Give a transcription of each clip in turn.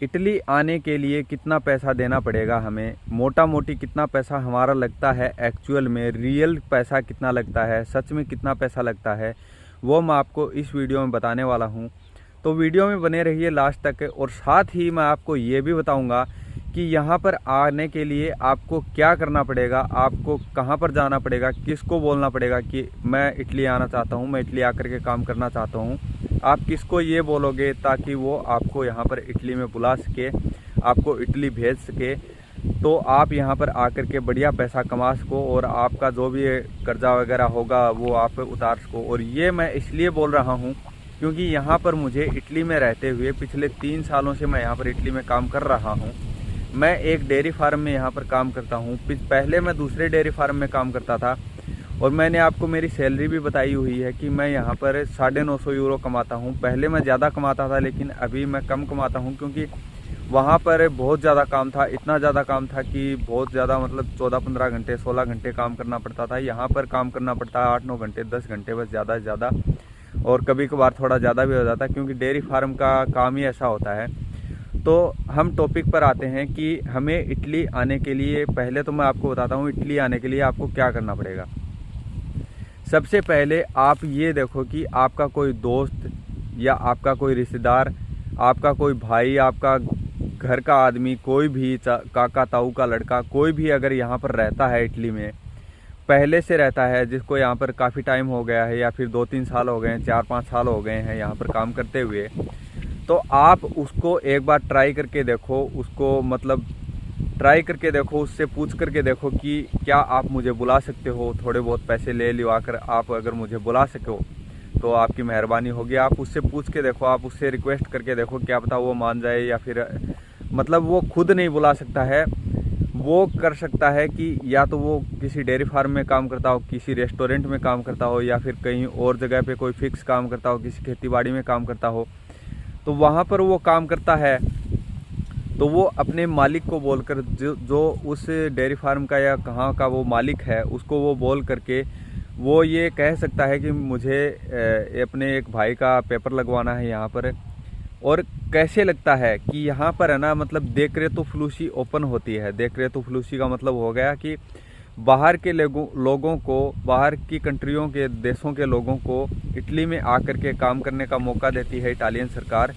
Italy आने के लिए कितना पैसा देना पड़ेगा हमें, मोटा मोटी कितना पैसा हमारा लगता है, एक्चुअल में रियल पैसा कितना लगता है, सच में कितना पैसा लगता है, वो मैं आपको इस वीडियो में बताने वाला हूँ। तो वीडियो में बने रहिए लास्ट तक। और साथ ही मैं आपको ये भी बताऊँगा कि यहाँ पर आने के लिए आपको क्या करना पड़ेगा, आपको कहाँ पर जाना पड़ेगा, किसको बोलना पड़ेगा कि मैं इटली आना चाहता हूँ, मैं इटली आकर के काम करना चाहता हूँ। आप किसको ये बोलोगे ताकि वो आपको यहाँ पर इटली में बुला सके, आपको इटली भेज सके, तो आप यहाँ पर आकर के बढ़िया पैसा कमा सको और आपका जो भी कर्जा वगैरह होगा वो आप उतार सको। और ये मैं इसलिए बोल रहा हूँ क्योंकि यहाँ पर मुझे इटली में रहते हुए पिछले 3 सालों से मैं यहाँ पर इटली में काम कर रहा हूँ। मैं एक डेयरी फार्म में यहाँ पर काम करता हूँ। पहले मैं दूसरे डेयरी फार्म में काम करता था और मैंने आपको मेरी सैलरी भी बताई हुई है कि मैं यहाँ पर 950 यूरो कमाता हूँ। पहले मैं ज़्यादा कमाता था लेकिन अभी मैं कम कमाता हूँ क्योंकि वहाँ पर बहुत ज़्यादा काम था, इतना ज़्यादा काम था कि बहुत ज़्यादा मतलब 14-15 घंटे 16 घंटे काम करना पड़ता था। यहाँ पर काम करना पड़ता है 8-9 घंटे 10 घंटे बस, ज़्यादा से ज़्यादा, और कभी कभार थोड़ा ज़्यादा भी हो जाता है क्योंकि डेयरी फार्म का काम ही ऐसा होता है। तो हम टॉपिक पर आते हैं कि हमें इटली आने के लिए, पहले तो मैं आपको बताता हूँ इटली आने के लिए आपको क्या करना पड़ेगा। सबसे पहले आप ये देखो कि आपका कोई दोस्त या आपका कोई रिश्तेदार, आपका कोई भाई, आपका घर का आदमी, कोई भी काका ताऊ का लड़का, कोई भी अगर यहाँ पर रहता है इटली में, पहले से रहता है, जिसको यहाँ पर काफ़ी टाइम हो गया है या फिर 2-3 साल हो गए हैं, 4-5 साल हो गए हैं यहाँ पर काम करते हुए, तो आप उसको एक बार ट्राई करके देखो, उसको मतलब ट्राई करके देखो, उससे पूछ करके देखो कि क्या आप मुझे बुला सकते हो, थोड़े बहुत पैसे ले लिवा कर आप अगर मुझे बुला सको तो आपकी मेहरबानी होगी। आप उससे पूछ के देखो, आप उससे रिक्वेस्ट करके देखो, क्या पता वो मान जाए, या फिर मतलब वो खुद नहीं बुला सकता है, वो कर सकता है कि या तो वो किसी डेयरी फार्म में काम करता हो, किसी रेस्टोरेंट में काम करता हो, या फिर कहीं और जगह पे कोई फिक्स काम करता हो, किसी खेतीबाड़ी में काम करता हो, तो वहाँ पर वो काम करता है तो वो अपने मालिक को बोलकर, जो उस डेयरी फार्म का या कहाँ का वो मालिक है, उसको वो बोल करके वो ये कह सकता है कि मुझे अपने एक भाई का पेपर लगवाना है यहाँ पर। और कैसे लगता है कि यहाँ पर है ना, मतलब देखरेतो फ्लूसी ओपन होती है। देखरेतो फ्लूसी का मतलब हो गया कि बाहर के लोगों को, बाहर की कंट्रियों के देशों के लोगों को इटली में आकर के काम करने का मौका देती है इटालियन सरकार।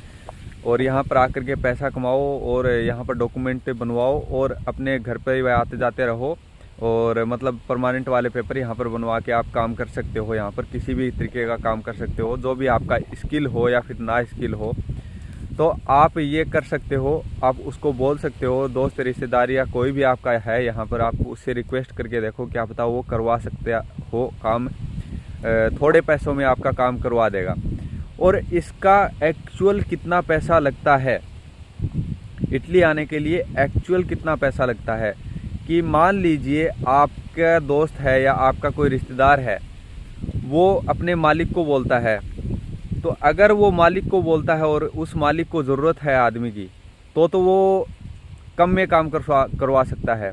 और यहाँ पर आकर के पैसा कमाओ और यहाँ पर डॉक्यूमेंट बनवाओ और अपने घर पर ही आते जाते रहो, और मतलब परमानेंट वाले पेपर यहाँ पर बनवा के आप काम कर सकते हो। यहाँ पर किसी भी तरीके का काम कर सकते हो, जो भी आपका स्किल हो या फिर ना स्किल हो, तो आप ये कर सकते हो। आप उसको बोल सकते हो, दोस्त रिश्तेदार या कोई भी आपका है यहाँ पर, आप उससे रिक्वेस्ट करके देखो, क्या पता वो करवा सकते हो काम, थोड़े पैसों में आपका काम करवा देगा। और इसका एक्चुअल कितना पैसा लगता है इटली आने के लिए, एक्चुअल कितना पैसा लगता है कि मान लीजिए आपका दोस्त है या आपका कोई रिश्तेदार है, वो अपने मालिक को बोलता है, तो अगर वो मालिक को बोलता है और उस मालिक को ज़रूरत है आदमी की, तो वो कम में काम करवा सकता है।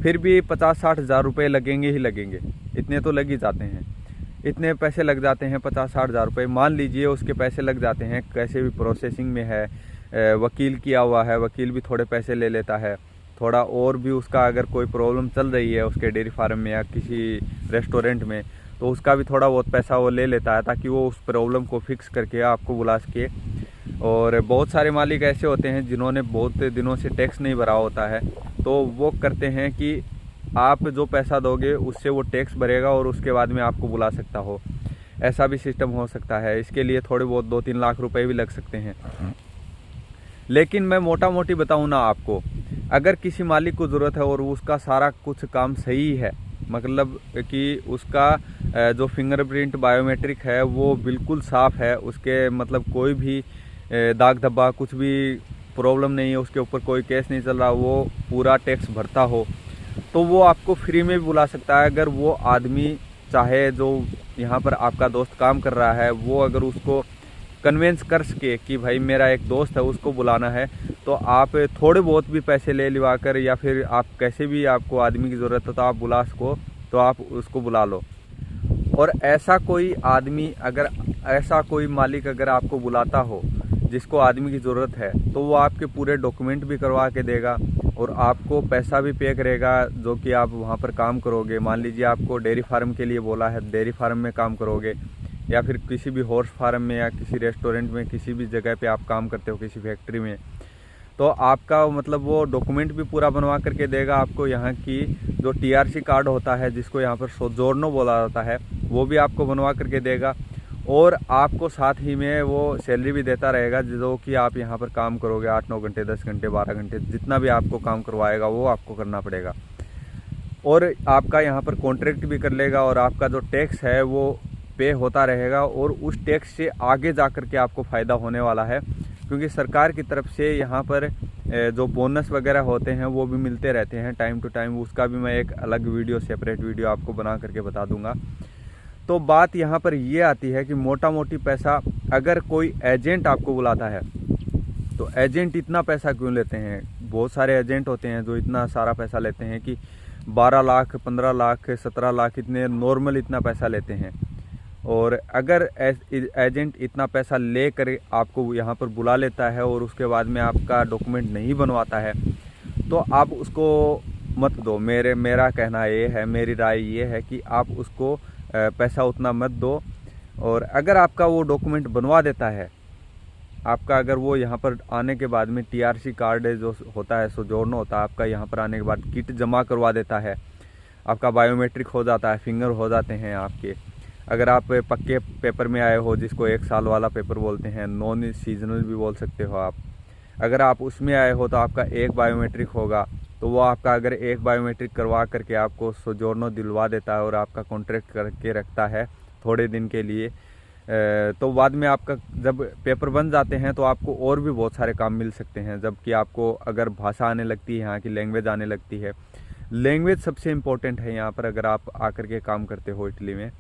फिर भी 50-60 हज़ार रुपये लगेंगे ही लगेंगे, इतने तो लग ही जाते हैं, इतने पैसे लग जाते हैं। 50-60 हज़ार रुपये मान लीजिए उसके पैसे लग जाते हैं। कैसे भी प्रोसेसिंग में है, वकील किया हुआ है, वकील भी थोड़े पैसे ले लेता है, थोड़ा और भी उसका अगर कोई प्रॉब्लम चल रही है उसके डेयरी फार्म में या किसी रेस्टोरेंट में, तो उसका भी थोड़ा बहुत पैसा वो ले लेता है ताकि वो उस प्रॉब्लम को फिक्स करके आपको बुला सके। और बहुत सारे मालिक ऐसे होते हैं जिन्होंने बहुत दिनों से टैक्स नहीं भरा होता है, तो वो करते हैं कि आप जो पैसा दोगे उससे वो टैक्स भरेगा और उसके बाद में आपको बुला सकता हो। ऐसा भी सिस्टम हो सकता है। इसके लिए थोड़े बहुत 2-3 लाख रुपए भी लग सकते हैं। लेकिन मैं मोटा मोटी बताऊँ ना आपको, अगर किसी मालिक को ज़रूरत है और उसका सारा कुछ काम सही है, मतलब कि उसका जो फिंगरप्रिंट बायोमेट्रिक है वो बिल्कुल साफ़ है, उसके मतलब कोई भी दाग धब्बा कुछ भी प्रॉब्लम नहीं है, उसके ऊपर कोई केस नहीं चल रहा, वो पूरा टैक्स भरता हो, तो वो आपको फ्री में भी बुला सकता है। अगर वो आदमी चाहे, जो यहाँ पर आपका दोस्त काम कर रहा है, वो अगर उसको कन्वेंस कर सके कि भाई मेरा एक दोस्त है उसको बुलाना है, तो आप थोड़े बहुत भी पैसे ले लिवा कर, या फिर आप कैसे भी आपको आदमी की ज़रूरत है तो आप बुला सको, तो आप उसको बुला लो। और ऐसा कोई आदमी, अगर ऐसा कोई मालिक अगर आपको बुलाता हो जिसको आदमी की ज़रूरत है, तो वो आपके पूरे डॉक्यूमेंट भी करवा के देगा और आपको पैसा भी पे करेगा जो कि आप वहाँ पर काम करोगे। मान लीजिए आपको डेयरी फार्म के लिए बोला है, डेयरी फार्म में काम करोगे, या फिर किसी भी हॉर्स फार्म में या किसी रेस्टोरेंट में, किसी भी जगह पे आप काम करते हो, किसी फैक्ट्री में, तो आपका मतलब वो डॉक्यूमेंट भी पूरा बनवा करके देगा आपको। यहाँ की जो TRC कार्ड होता है, जिसको यहाँ पर सोजोर्नो बोला जाता है, वो भी आपको बनवा करके देगा और आपको साथ ही में वो सैलरी भी देता रहेगा, जो कि आप यहाँ पर काम करोगे 8-9 घंटे, 10 घंटे, 12 घंटे, जितना भी आपको काम करवाएगा वो आपको करना पड़ेगा। और आपका यहाँ पर कॉन्ट्रैक्ट भी कर लेगा और आपका जो टैक्स है वो पे होता रहेगा और उस टैक्स से आगे जा कर के आपको फ़ायदा होने वाला है, क्योंकि सरकार की तरफ से यहाँ पर जो बोनस वगैरह होते हैं वो भी मिलते रहते हैं टाइम टू टाइम। उसका भी मैं एक अलग वीडियो, सेपरेट वीडियो आपको बना करके बता दूंगा। तो बात यहाँ पर ये आती है कि मोटा मोटी पैसा अगर कोई एजेंट आपको बुलाता है तो एजेंट इतना पैसा क्यों लेते हैं। बहुत सारे एजेंट होते हैं जो इतना सारा पैसा लेते हैं कि 12 लाख, 15 लाख, 17 लाख, इतने नॉर्मल इतना पैसा लेते हैं। और अगर एजेंट इतना पैसा ले कर आपको यहाँ पर बुला लेता है और उसके बाद में आपका डॉक्यूमेंट नहीं बनवाता है, तो आप उसको मत दो। मेरा कहना ये है, मेरी राय ये है कि आप उसको पैसा उतना मत दो। और अगर आपका वो डॉक्यूमेंट बनवा देता है, आपका अगर वो यहाँ पर आने के बाद में TRC कार्ड जो होता है, सोजोर्नो होता है, आपका यहाँ पर आने के बाद किट जमा करवा देता है, आपका बायोमेट्रिक हो जाता है, फिंगर हो जाते हैं आपके। अगर आप पक्के पेपर में आए हो, जिसको 1 साल वाला पेपर बोलते हैं, नॉन सीजनल भी बोल सकते हो आप, अगर आप उसमें आए हो तो आपका एक बायोमेट्रिक होगा। तो वो आपका अगर एक बायोमेट्रिक करवा करके आपको सोजोर्नो दिलवा देता है और आपका कॉन्ट्रैक्ट करके रखता है थोड़े दिन के लिए, तो बाद में आपका जब पेपर बन जाते हैं तो आपको और भी बहुत सारे काम मिल सकते हैं। जबकि आपको अगर भाषा आने लगती है, यहाँ की लैंग्वेज आने लगती है, लैंग्वेज सबसे इम्पोर्टेंट है यहाँ पर। अगर आप आकर के काम करते हो इटली में,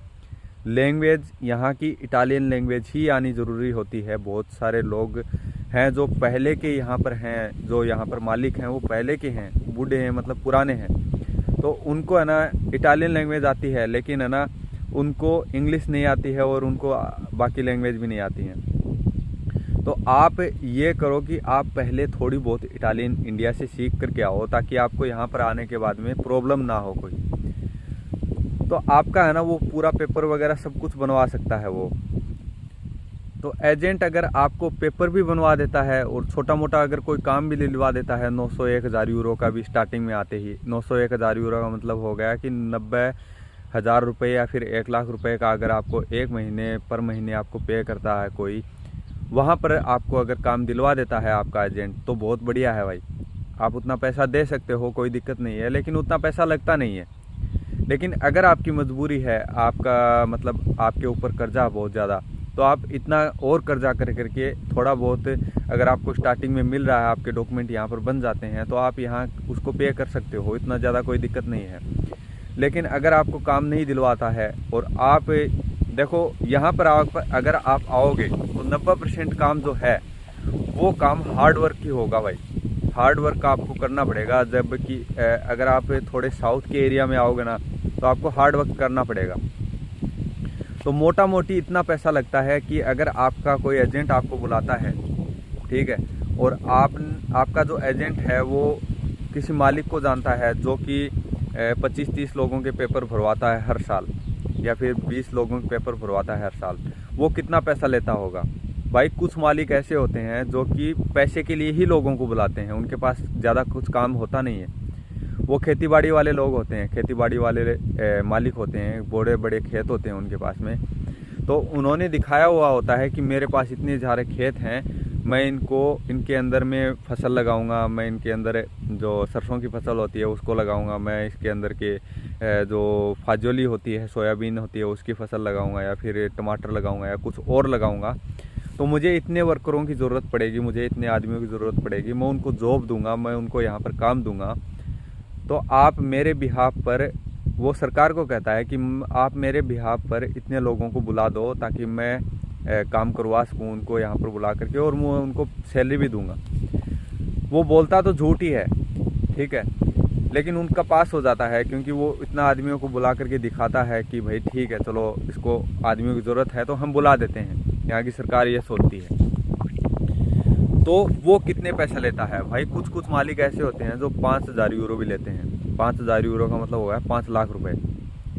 लैंग्वेज यहाँ की इटालियन लैंग्वेज ही आनी ज़रूरी होती है। बहुत सारे लोग हैं जो पहले के यहाँ पर हैं, जो यहाँ पर मालिक हैं वो पहले के हैं, बूढ़े हैं, मतलब पुराने हैं, तो उनको है ना इटालियन लैंग्वेज आती है, लेकिन है ना उनको इंग्लिश नहीं आती है और उनको बाकी लैंग्वेज भी नहीं आती हैं। तो आप ये करो कि आप पहले थोड़ी बहुत इटालियन इंडिया से सीख करके आओ, ताकि आपको यहाँ पर आने के बाद में प्रॉब्लम ना हो कोई। तो आपका है ना वो पूरा पेपर वगैरह सब कुछ बनवा सकता है वो। तो एजेंट अगर आपको पेपर भी बनवा देता है और छोटा मोटा अगर कोई काम भी दिलवा देता है, 900-1000 यूरो का भी स्टार्टिंग में आते ही, 900-1000 यूरो का मतलब हो गया कि 90,000 रुपये या फिर 1 लाख रुपए का अगर आपको एक महीने पर महीने आपको पे करता है कोई, वहाँ पर आपको अगर काम दिलवा देता है आपका एजेंट, तो बहुत बढ़िया है भाई। आप उतना पैसा दे सकते हो, कोई दिक्कत नहीं है, लेकिन उतना पैसा लगता नहीं है। लेकिन अगर आपकी मजबूरी है, आपका मतलब आपके ऊपर कर्जा बहुत ज़्यादा, तो आप इतना और कर्जा कर करके थोड़ा बहुत अगर आपको स्टार्टिंग में मिल रहा है, आपके डॉक्यूमेंट यहाँ पर बन जाते हैं, तो आप यहाँ उसको पे कर सकते हो, इतना ज़्यादा कोई दिक्कत नहीं है। लेकिन अगर आपको काम नहीं दिलवाता है और आप देखो यहाँ पर अगर आप आओगे तो 90% काम जो है वो काम हार्ड वर्क ही होगा भाई। हार्ड वर्क आपको करना पड़ेगा। जबकि अगर आप थोड़े साउथ के एरिया में आओगे ना, तो आपको हार्ड वर्क करना पड़ेगा। तो मोटा मोटी इतना पैसा लगता है कि अगर आपका कोई एजेंट आपको बुलाता है, ठीक है, और आपका जो एजेंट है वो किसी मालिक को जानता है जो कि 25-30 लोगों के पेपर भरवाता है हर साल, या फिर 20 लोगों के पेपर भरवाता है हर साल, वो कितना पैसा लेता होगा भाई। कुछ मालिक ऐसे होते हैं जो कि पैसे के लिए ही लोगों को बुलाते हैं, उनके पास ज़्यादा कुछ काम होता नहीं है। वो खेतीबाड़ी वाले लोग होते हैं, खेतीबाड़ी वाले मालिक होते हैं, बड़े बड़े खेत होते हैं उनके पास में। तो उन्होंने दिखाया हुआ होता है कि मेरे पास इतने सारे खेत हैं, मैं इनके अंदर में फसल लगाऊंगा, मैं इनके अंदर जो सरसों की फसल होती है उसको लगाऊंगा, मैं इसके अंदर के जो फाजोली होती है, सोयाबीन होती है, उसकी फसल लगाऊंगा, या फिर टमाटर लगाऊंगा, या कुछ और लगाऊंगा। तो मुझे इतने वर्करों की ज़रूरत पड़ेगी, मुझे इतने आदमियों की ज़रूरत पड़ेगी, मैं उनको जॉब दूंगा, मैं उनको यहाँ पर काम दूंगा। तो आप मेरे बिहाफ पर, वो सरकार को कहता है कि आप मेरे बिहाफ पर इतने लोगों को बुला दो ताकि मैं काम करवा सकूँ उनको यहाँ पर बुला करके, और मैं उनको सैलरी भी दूंगा। वो बोलता तो झूठ ही है, ठीक है, लेकिन उनका पास हो जाता है, क्योंकि वो इतना आदमियों को बुला करके दिखाता है कि भाई ठीक है, चलो इसको आदमियों की ज़रूरत है तो हम बुला देते हैं। यहाँ की सरकार ये सोचती है। तो वो कितने पैसा लेता है भाई। कुछ मालिक ऐसे होते हैं जो 5,000 यूरो भी लेते हैं। 5,000 यूरो का मतलब होगा 5 लाख रुपए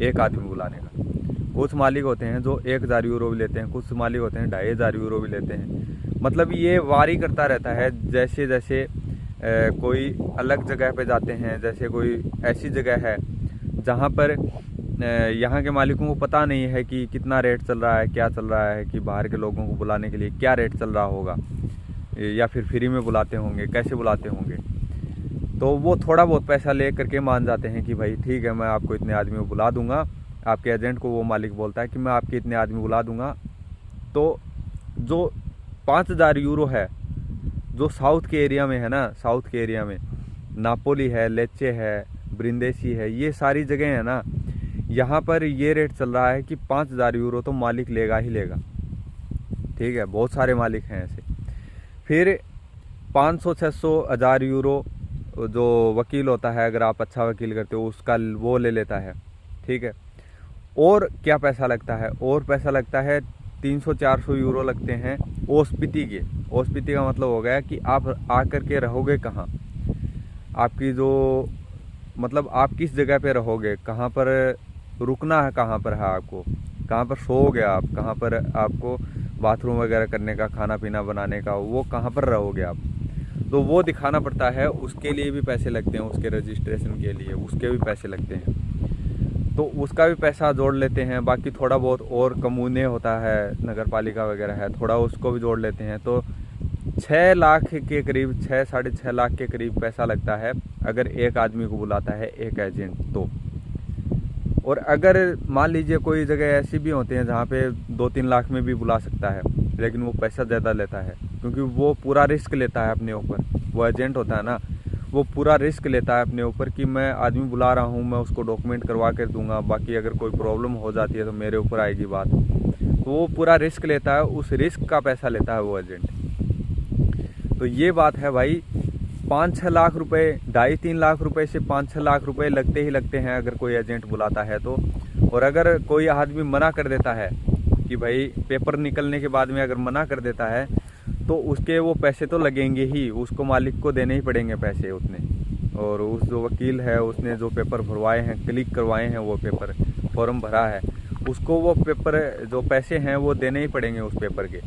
एक आदमी बुलाने का। कुछ मालिक होते हैं जो 1,000 यूरो भी लेते हैं, कुछ मालिक होते हैं 2,500 यूरो भी लेते हैं। मतलब ये वारी करता रहता है, जैसे जैसे कोई अलग जगह पे जाते हैं, जैसे कोई ऐसी जगह है जहाँ पर यहाँ के मालिकों को पता नहीं है कि कितना रेट चल रहा है, क्या चल रहा है, कि बाहर के लोगों को बुलाने के लिए क्या रेट चल रहा होगा, या फिर फ्री में बुलाते होंगे, कैसे बुलाते होंगे। तो वो थोड़ा बहुत पैसा ले करके मान जाते हैं कि भाई ठीक है, मैं आपको इतने आदमी को बुला दूंगा। आपके एजेंट को वो मालिक बोलता है कि मैं आपके इतने आदमी बुला दूंगा। तो जो 5,000 यूरो है, जो साउथ के एरिया में है ना, साउथ के एरिया में नापोली है, लेचे है, ब्रिंदेसी है, ये सारी जगह है ना, यहाँ पर ये रेट चल रहा है कि 5,000 यूरो तो मालिक लेगा ही लेगा। ठीक है, बहुत सारे मालिक हैं ऐसे। फिर 500, 600, 1,000 यूरो जो वकील होता है, अगर आप अच्छा वकील करते हो, उसका वो ले लेता है। ठीक है, और क्या पैसा लगता है, और पैसा लगता है 300, 400 यूरो लगते हैं ओस्पिटी के। ओस्पिटी का मतलब हो गया कि आप आकर के रहोगे कहाँ, आपकी जो मतलब आप किस जगह पे रहोगे, कहाँ पर रुकना है, कहाँ पर है आपको, कहाँ पर सोओगे आप, कहाँ पर आपको बाथरूम वगैरह करने का, खाना पीना बनाने का, वो कहाँ पर रहोगे आप, तो वो दिखाना पड़ता है। उसके लिए भी पैसे लगते हैं, उसके रजिस्ट्रेशन के लिए उसके भी पैसे लगते हैं, तो उसका भी पैसा जोड़ लेते हैं। बाकी थोड़ा बहुत और कमूने होता है, नगर पालिका वगैरह है, थोड़ा उसको भी जोड़ लेते हैं। तो 6 लाख के करीब, 6, 6.5 लाख के करीब पैसा लगता है अगर एक आदमी को बुलाता है एक एजेंट तो। और अगर मान लीजिए कोई जगह ऐसी भी होती हैं जहाँ पे 2-3 लाख में भी बुला सकता है, लेकिन वो पैसा ज़्यादा लेता है, क्योंकि वो पूरा रिस्क लेता है अपने ऊपर। वो एजेंट होता है ना, वो पूरा रिस्क लेता है अपने ऊपर कि मैं आदमी बुला रहा हूँ, मैं उसको डॉक्यूमेंट करवा कर दूंगा, बाकी अगर कोई प्रॉब्लम हो जाती है तो मेरे ऊपर आएगी बात। तो वो पूरा रिस्क लेता है, उस रिस्क का पैसा लेता है वो एजेंट। तो ये बात है भाई, 5-6 लाख रुपए, 2.5-3 लाख रुपए से 5-6 लाख रुपए लगते ही लगते हैं अगर कोई एजेंट बुलाता है तो। और अगर कोई आदमी मना कर देता है कि भाई पेपर निकलने के बाद में अगर मना कर देता है, तो उसके वो पैसे तो लगेंगे ही, उसको मालिक को देने ही पड़ेंगे पैसे उतने। और उस जो वकील है उसने जो पेपर भरवाए हैं, क्लिक करवाए हैं, वो पेपर फॉर्म भरा है, उसको वो पेपर जो पैसे हैं वो देने ही पड़ेंगे उस पेपर के।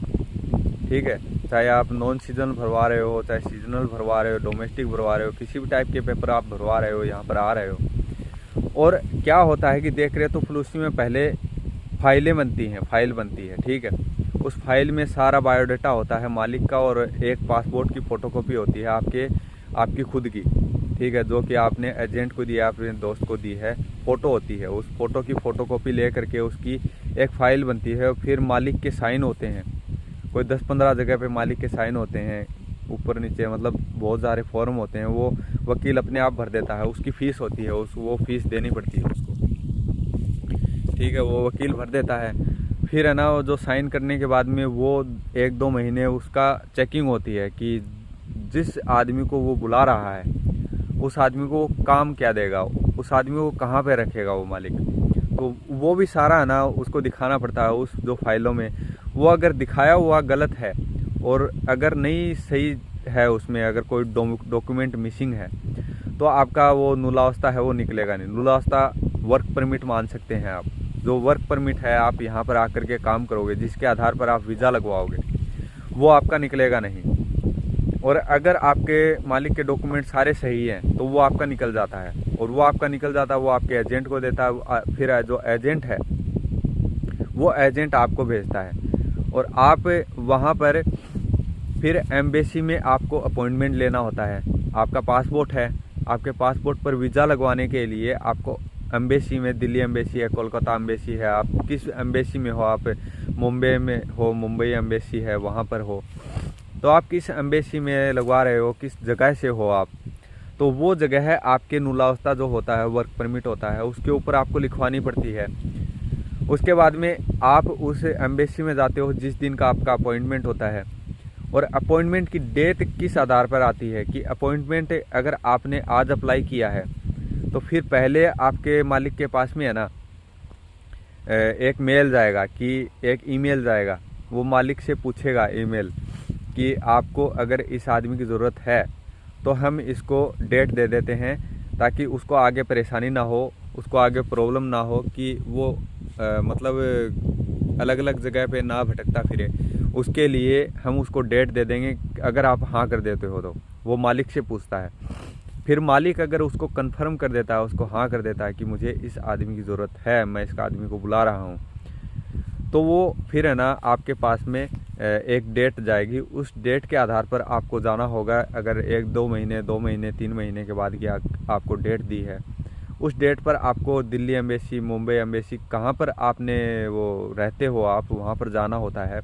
ठीक है, चाहे आप नॉन सीजनल भरवा रहे हो, चाहे सीजनल भरवा रहे हो, डोमेस्टिक भरवा रहे हो, किसी भी टाइप के पेपर आप भरवा रहे हो, यहाँ पर आ रहे हो। और क्या होता है कि देख रहे तो फलूसी में पहले फाइलें बनती हैं, फाइल बनती है। ठीक है, उस फाइल में सारा बायोडाटा होता है मालिक का, और एक पासपोर्ट की फ़ोटोकॉपी होती है आपकी खुद की। ठीक है, जो कि आपने एजेंट को दिया, अपने दोस्त को दी है, फ़ोटो होती है, उस फ़ोटो की फ़ोटोकॉपी ले करके उसकी एक फ़ाइल बनती है। और फिर मालिक के साइन होते हैं, कोई 10-15 जगह पे मालिक के साइन होते हैं, ऊपर नीचे, मतलब बहुत सारे फॉर्म होते हैं। वो वकील अपने आप भर देता है, उसकी फ़ीस होती है, वो फ़ीस देनी पड़ती है उसको। ठीक है, वो वकील भर देता है। फिर है ना, वो जो साइन करने के बाद में वो 1-2 महीने उसका चेकिंग होती है कि जिस आदमी को वो बुला रहा है उस आदमी को काम क्या देगा, उस आदमी को कहाँ पे रखेगा वो मालिक। तो वो भी सारा है ना उसको दिखाना पड़ता है उस जो फाइलों में। वो अगर दिखाया हुआ गलत है और अगर नहीं सही है, उसमें अगर कोई डॉक्यूमेंट मिसिंग है, तो आपका वो नुलावस्था है वो निकलेगा नहीं। नुलावस्था वर्क परमिट मान सकते हैं आप। जो वर्क परमिट है, आप यहाँ पर आकर के काम करोगे, जिसके आधार पर आप वीज़ा लगवाओगे, वो आपका निकलेगा नहीं। और अगर आपके मालिक के डॉक्यूमेंट सारे सही हैं तो वो आपका निकल जाता है, और वो आपका निकल जाता है, वो आपके एजेंट को देता है। फिर जो एजेंट है वो एजेंट आपको भेजता है, और आप वहाँ पर फिर एम्बेसी में आपको अपॉइंटमेंट लेना होता है। आपका पासपोर्ट है, आपके पासपोर्ट पर वीज़ा लगवाने के लिए आपको एम्बेसी में, दिल्ली एम्बेसी है, कोलकाता एम्बेसी है, आप किस एम्बेसी में हो, आप मुंबई में हो, मुंबई एम्बेसी है, वहाँ पर हो, तो आप किस एम्बेसी में लगवा रहे हो, किस जगह से हो आप, तो वो जगह है आपके नुलावस्था जो होता है, वर्क परमिट होता है, उसके ऊपर आपको लिखवानी पड़ती है। उसके बाद में आप उस एम्बेसी में जाते हो जिस दिन का आपका अपॉइंटमेंट होता है। और अपॉइंटमेंट की डेट किस आधार पर आती है कि अपॉइंटमेंट अगर आपने आज अप्लाई किया है तो फिर पहले आपके मालिक के पास में है ना एक मेल जाएगा, कि एक ईमेल जाएगा, वो मालिक से पूछेगा ईमेल कि आपको अगर इस आदमी की ज़रूरत है तो हम इसको डेट दे देते हैं, ताकि उसको आगे परेशानी ना हो, उसको आगे प्रॉब्लम ना हो कि वो मतलब अलग अलग जगह पे ना भटकता फिरे। उसके लिए हम उसको डेट दे देंगे। अगर आप हाँ कर देते हो तो वो मालिक से पूछता है, फिर मालिक अगर उसको कंफर्म कर देता है, उसको हाँ कर देता है कि मुझे इस आदमी की ज़रूरत है, मैं इस आदमी को बुला रहा हूँ, तो वो फिर है ना आपके पास में एक डेट जाएगी। उस डेट के आधार पर आपको जाना होगा। अगर 1-2 महीने 2 महीने 3 महीने के बाद की आपको डेट दी है, उस डेट पर आपको दिल्ली एम्बेसी, मुंबई एम्बेसी, कहाँ पर आपने वो रहते हो आप, वहाँ पर जाना होता है,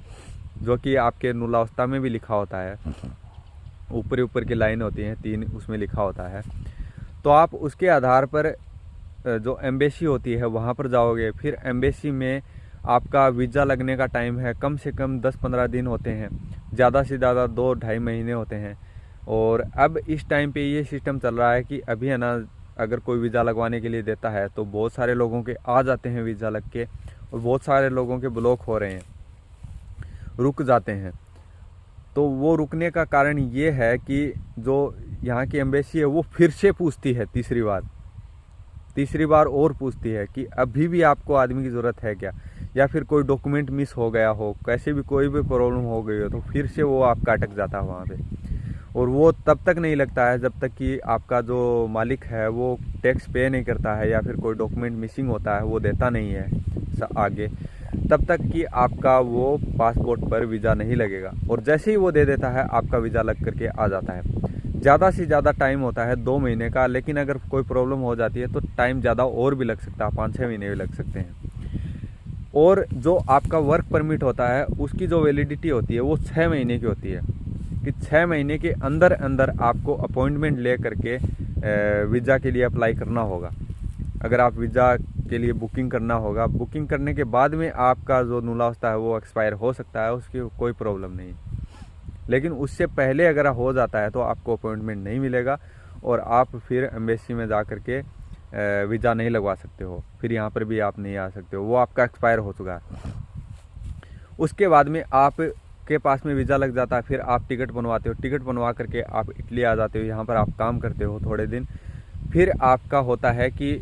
जो कि आपके नुलाउस्ता में भी लिखा होता है। ऊपर ऊपर की लाइन होती हैं 3, उसमें लिखा होता है। तो आप उसके आधार पर जो एम्बेसी होती है वहाँ पर जाओगे। फिर एम्बेसी में आपका वीज़ा लगने का टाइम है, कम से कम 10-15 दिन होते हैं, ज़्यादा से ज़्यादा 2-2.5 महीने होते हैं। और अब इस टाइम पे ये सिस्टम चल रहा है कि अभी है ना, अगर कोई वीज़ा लगवाने के लिए देता है तो बहुत सारे लोगों के आ जाते हैं वीज़ा लग के, और बहुत सारे लोगों के ब्लॉक हो रहे हैं, रुक जाते हैं। तो वो रुकने का कारण ये है कि जो यहाँ की एम्बेसी है वो फिर से पूछती है तीसरी बार और पूछती है कि अभी भी आपको आदमी की ज़रूरत है क्या, या फिर कोई डॉक्यूमेंट मिस हो गया हो, कैसे भी कोई भी प्रॉब्लम हो गई हो, तो फिर से वो आपका अटक जाता है वहाँ पे। और वो तब तक नहीं लगता है जब तक कि आपका जो मालिक है वो टैक्स पे नहीं करता है, या फिर कोई डॉक्यूमेंट मिसिंग होता है वो देता नहीं है आगे, तब तक कि आपका वो पासपोर्ट पर वीज़ा नहीं लगेगा। और जैसे ही वो दे देता है आपका वीज़ा लग करके आ जाता है। ज़्यादा से ज़्यादा टाइम होता है 2 महीने का, लेकिन अगर कोई प्रॉब्लम हो जाती है तो टाइम ज़्यादा और भी लग सकता है, 5-6 महीने भी लग सकते हैं। और जो आपका वर्क परमिट होता है उसकी जो वैलिडिटी होती है वो 6 महीने की होती है, कि 6 महीने के अंदर अंदर आपको अपॉइंटमेंट ले करके वीज़ा के लिए अप्लाई करना होगा। अगर आप वीज़ा के लिए बुकिंग करना होगा, बुकिंग करने के बाद में आपका जो नुलाउस्ता है वो एक्सपायर हो सकता है, उसकी कोई प्रॉब्लम नहीं। लेकिन उससे पहले अगर हो जाता है तो आपको अपॉइंटमेंट नहीं मिलेगा, और आप फिर एम्बेसी में जा करके वीज़ा नहीं लगवा सकते हो, फिर यहाँ पर भी आप नहीं आ सकते हो, वो आपका एक्सपायर हो चुका है। उसके बाद में आप के पास में वीज़ा लग जाता है, फिर आप टिकट बनवाते हो, टिकट बनवा करके आप इटली आ जाते हो, यहाँ पर आप काम करते हो थोड़े दिन। फिर आपका होता है कि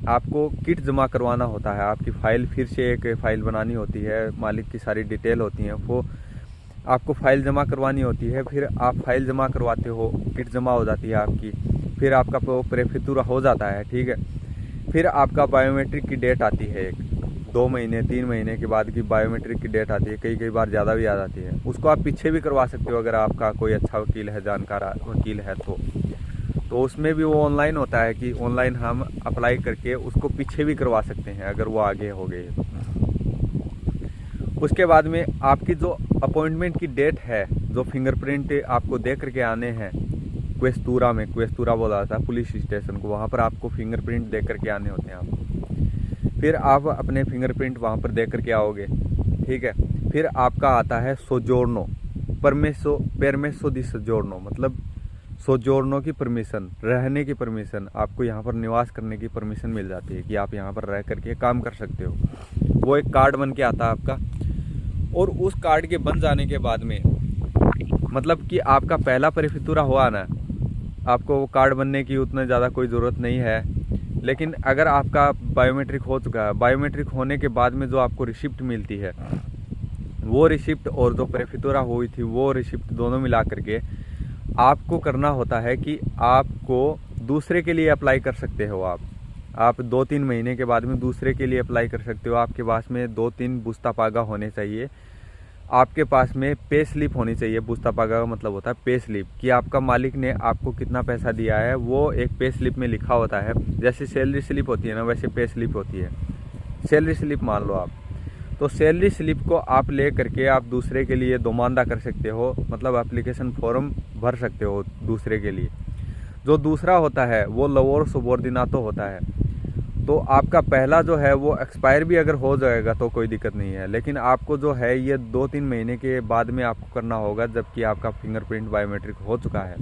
आपको किट जमा करवाना होता है, आपकी फ़ाइल, फिर से एक फ़ाइल बनानी होती है, मालिक की सारी डिटेल होती हैं, वो आपको फ़ाइल जमा करवानी होती है। फिर आप फाइल जमा करवाते हो, किट जमा हो जाती है आपकी, फिर आपका प्रेफितूरा हो जाता है, ठीक है। फिर आपका बायोमेट्रिक की डेट आती है, 2 महीने 3 महीने के बाद की बायोमेट्रिक की डेट आती है, कई बार ज़्यादा भी आ जाती है। उसको आप पीछे भी करवा सकते हो अगर आपका कोई अच्छा वकील है, जानकार वकील है तो उसमें भी वो ऑनलाइन होता है कि ऑनलाइन हम अप्लाई करके उसको पीछे भी करवा सकते हैं अगर वो आगे हो गए तो। उसके बाद में आपकी जो अपॉइंटमेंट की डेट है, जो फिंगरप्रिंट आपको दे करके आने हैं क्वेस्तूरा में, क्वेस्तूरा बोला जाता है पुलिस स्टेशन को, वहाँ पर आपको फिंगरप्रिंट दे करके आने होते हैं आपको। फिर आप अपने फिंगरप्रिंट वहाँ पर दे करके आओगे, ठीक है। फिर आपका आता है सोजोर्नो, परमेसो दी सोजोर्नो, मतलब सोजोर्नो की परमिशन, रहने की परमिशन, आपको यहाँ पर निवास करने की परमिशन मिल जाती है कि आप यहाँ पर रह करके काम कर सकते हो। वो एक कार्ड बन के आता है आपका, और उस कार्ड के बन जाने के बाद में मतलब कि आपका पहला प्रेफितूरा हुआ ना, आपको वो कार्ड बनने की उतना ज़्यादा कोई ज़रूरत नहीं है। लेकिन अगर आपका बायोमेट्रिक हो चुका है, बायोमेट्रिक होने के बाद में जो आपको रिसिप्ट मिलती है, वो रिसिप्ट और जो प्रेफितूरा हुई थी वो रिसिप्ट दोनों मिला करके आपको करना होता है कि आपको दूसरे के लिए अप्लाई कर सकते हो। आप 2-3 महीने के बाद में दूसरे के लिए अप्लाई कर सकते हो। आपके पास में 2-3 बुस्तापागा होने चाहिए, आपके पास में पे स्लिप होनी चाहिए। बुस्तापागा का मतलब होता है पे स्लिप, कि आपका मालिक ने आपको कितना पैसा दिया है वो एक पे स्लिप में लिखा होता है। जैसे सैलरी स्लिप होती है ना, वैसे पे स्लिप होती है। सैलरी स्लिप मान लो आप, तो सैलरी स्लिप को आप ले करके आप दूसरे के लिए दोमानदा कर सकते हो, मतलब एप्लीकेशन फॉर्म भर सकते हो दूसरे के लिए। जो दूसरा होता है वो लवोर सुबोर्डिनातो होता है। तो आपका पहला जो है वो एक्सपायर भी अगर हो जाएगा तो कोई दिक्कत नहीं है, लेकिन आपको जो है ये 2-3 महीने के बाद में आपको करना होगा, जबकि आपका फिंगरप्रिंट बायोमेट्रिक हो चुका है।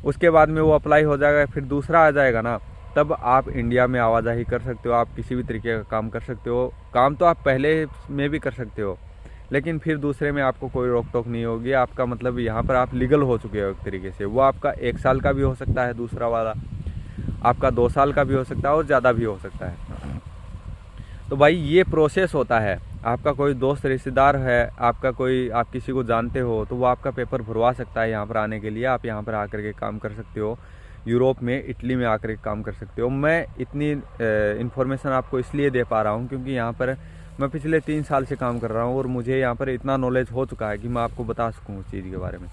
उसके बाद में वो अप्लाई हो जाएगा, फिर दूसरा आ जाएगा ना, तब आप इंडिया में आवाजाही कर सकते हो, आप किसी भी तरीके का काम कर सकते हो। काम तो आप पहले में भी कर सकते हो, लेकिन फिर दूसरे में आपको कोई रोक टोक नहीं होगी। आपका मतलब यहाँ पर आप लीगल हो चुके हो एक तरीके से। वो आपका 1 साल का भी हो सकता है, दूसरा वाला आपका 2 साल का भी हो सकता है और ज़्यादा भी हो सकता है। तो भाई ये प्रोसेस होता है। आपका कोई दोस्त रिश्तेदार है, आपका कोई, आप किसी को जानते हो, तो वो आपका पेपर भरवा सकता है यहाँ पर आने के लिए। आप यहाँ पर आकर के काम कर सकते हो, यूरोप में, इटली में आकर के काम कर सकते हो। मैं इतनी इन्फॉर्मेशन आपको इसलिए दे पा रहा हूँ क्योंकि यहाँ पर मैं पिछले 3 साल से काम कर रहा हूँ और मुझे यहाँ पर इतना नॉलेज हो चुका है कि मैं आपको बता सकूँ उस चीज़ के बारे में।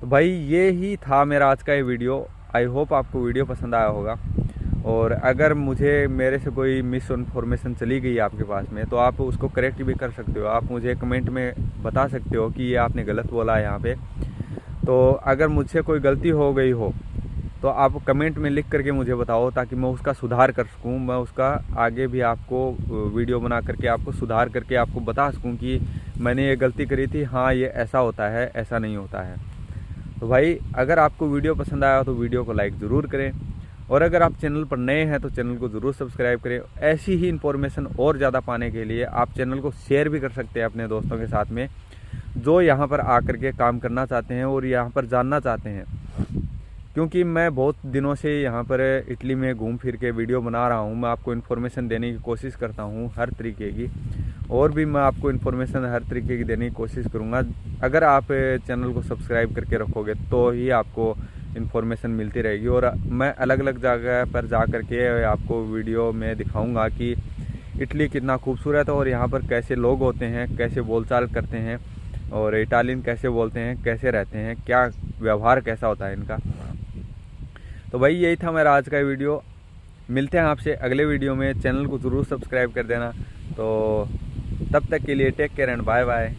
तो भाई ये ही था मेरा आज का ये वीडियो। आई होप आपको वीडियो पसंद आया होगा, और अगर मेरे से कोई मिस इन्फॉर्मेशन चली गई आपके पास में तो आप उसको करेक्ट भी कर सकते हो। आप मुझे कमेंट में बता सकते हो कि ये आपने गलत बोला है यहाँ पे। तो अगर मुझसे कोई गलती हो गई हो तो आप कमेंट में लिख करके मुझे बताओ, ताकि मैं उसका सुधार कर सकूं। मैं उसका आगे भी आपको वीडियो बना करके आपको सुधार करके आपको बता सकूं कि मैंने ये गलती करी थी, हाँ ये ऐसा होता है, ऐसा नहीं होता है। तो भाई अगर आपको वीडियो पसंद आया तो वीडियो को लाइक ज़रूर करें, और अगर आप चैनल पर नए हैं तो चैनल को ज़रूर सब्सक्राइब करें। ऐसी ही इन्फॉर्मेशन और ज़्यादा पाने के लिए आप चैनल को शेयर भी कर सकते हैं अपने दोस्तों के साथ में, जो यहाँ पर आकर के काम करना चाहते हैं और यहाँ पर जानना चाहते हैं। क्योंकि मैं बहुत दिनों से यहाँ पर इटली में घूम फिर के वीडियो बना रहा हूँ। मैं आपको इन्फॉर्मेशन देने की कोशिश करता हूँ हर तरीके की, और भी मैं आपको इन्फॉर्मेशन हर तरीके की देने की कोशिश करूँगा। अगर आप चैनल को सब्सक्राइब करके रखोगे तो ही आपको इन्फॉर्मेशन मिलती रहेगी। और मैं अलग अलग जगह पर जा कर के आपको वीडियो में दिखाऊँगा कि इटली कितना खूबसूरत है और यहाँ पर कैसे लोग होते हैं, कैसे बोलचाल करते हैं, और इटालियन कैसे बोलते हैं, कैसे रहते हैं, क्या व्यवहार कैसा होता है इनका। तो भाई यही था मेरा आज का वीडियो। मिलते हैं आपसे अगले वीडियो में। चैनल को ज़रूर सब्सक्राइब कर देना। तो तब तक के लिए take care and bye bye.